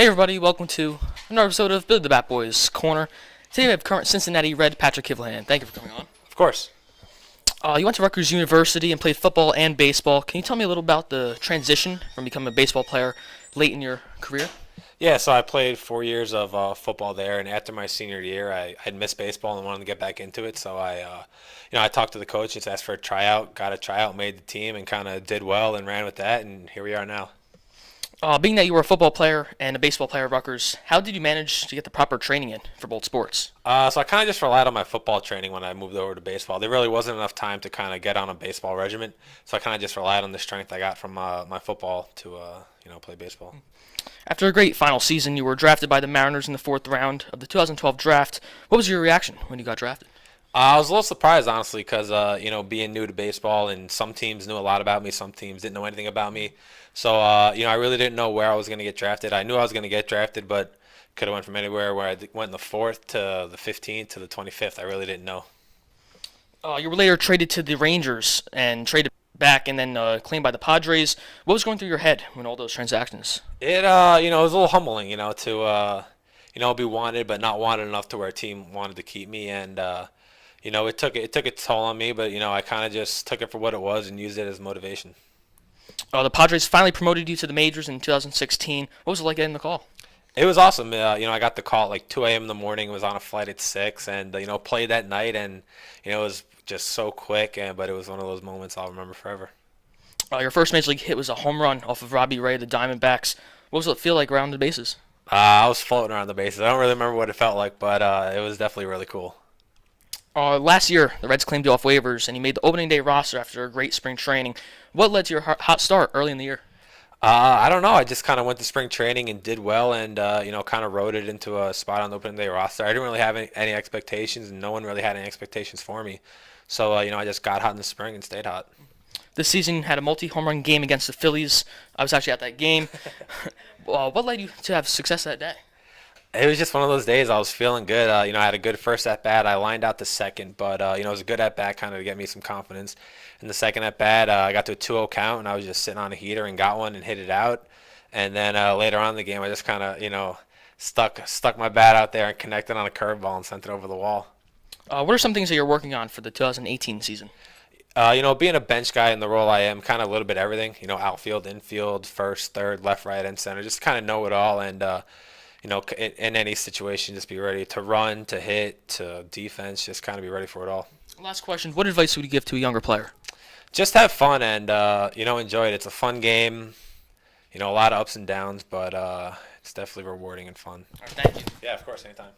Hey everybody, welcome to another episode of Billy the Bat Boys Corner. Today we have current Cincinnati Red Patrick Kivlehan. Thank you for coming on. Of course. You went to Rutgers University and played football and baseball. Can you tell me a little about the transition from becoming a baseball player late in your career? Yeah, so I played 4 years of football there, and after my senior year, I'd missed baseball and wanted to get back into it. So I talked to the coach, just asked for a tryout, got a tryout, made the team, and kind of did well and ran with that, and here we are now. Being that you were a football player and a baseball player at Rutgers, how did you manage to get the proper training in for both sports? So I kind of just relied on my football training when I moved over to baseball. There really wasn't enough time to kind of get on a baseball regimen, so I kind of just relied on the strength I got from my football to play baseball. After a great final season, you were drafted by the Mariners in the 4th round of the 2012 draft. What was your reaction when you got drafted? I was a little surprised, honestly, because, being new to baseball, and some teams knew a lot about me, some teams didn't know anything about me. So, I really didn't know where I was going to get drafted. I knew I was going to get drafted, but could have went from anywhere where I went in the 4th to the 15th to the 25th. I really didn't know. You were later traded to the Rangers and traded back and then claimed by the Padres. What was going through your head when all those transactions? It was a little humbling, to, be wanted but not wanted enough to where a team wanted to keep me, and it took a toll on me, but I kind of just took it for what it was and used it as motivation. The Padres finally promoted you to the majors in 2016. What was it like getting the call? It was awesome. I got the call at like 2 a.m. in the morning. Was on a flight at 6, and played that night, and it was just so quick. But it was one of those moments I'll remember forever. Your first major league hit was a home run off of Robbie Ray, the Diamondbacks. What was it feel like around the bases? I was floating around the bases. I don't really remember what it felt like, but it was definitely really cool. Last year, the Reds claimed you off waivers, and you made the opening day roster after a great spring training. What led to your hot start early in the year? I don't know. I just kind of went to spring training and did well, and kind of rode it into a spot on the opening day roster. I didn't really have any expectations, and no one really had any expectations for me. So I just got hot in the spring and stayed hot. This season had a multi-home run game against the Phillies. I was actually at that game. What led you to have success that day? It was just one of those days. I was feeling good. I had a good first at bat. I lined out the second, but it was a good at bat, kind of to get me some confidence. In the second at bat, I got to a 2-0 count, and I was just sitting on a heater and got one and hit it out. And then later on in the game, I just kind of stuck my bat out there and connected on a curveball and sent it over the wall. What are some things that you're working on for the 2018 season? Being a bench guy in the role I am, kind of a little bit everything. Outfield, infield, first, third, left, right, and center. Just kind of know it all, and in any situation, just be ready to run, to hit, to defense. Just kind of be ready for it all. Last question: what advice would you give to a younger player? Just have fun and enjoy it. It's a fun game. A lot of ups and downs, but it's definitely rewarding and fun. All right, thank you. Yeah, of course, anytime.